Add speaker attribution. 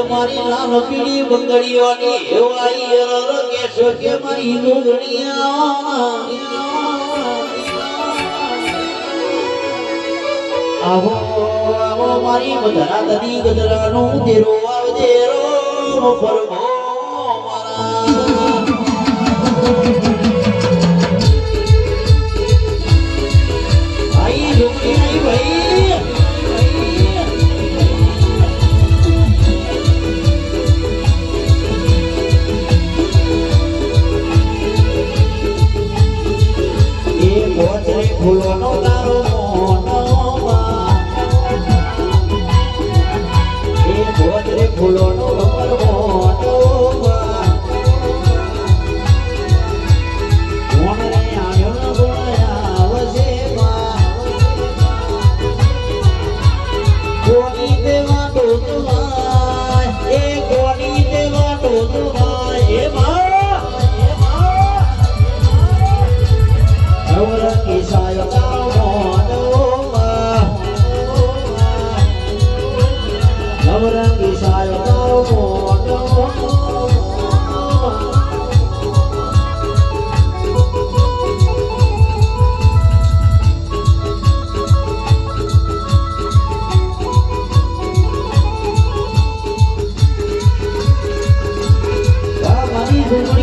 Speaker 1: મારી લાલ પીળી બંગડીઓની હેવાઈ કેશો કે મારી જોગણીયા આવો આવો મારી મધરા ગદી ગદરાનું તેરો આવજે રો પરમો મારા આઈ જોગણી આઈ ભાઈ ફૂલોનો તારો મોનોમાં એ ભોજરે ફૂલોનો મોનોમાં મોનરે આયો ગોળા વસે માં કોની દેવા ટોટવાય એ કોની દેવા ટોટવાય એ માં Sayo tao mono Nawarangi sayo tao mono Kamari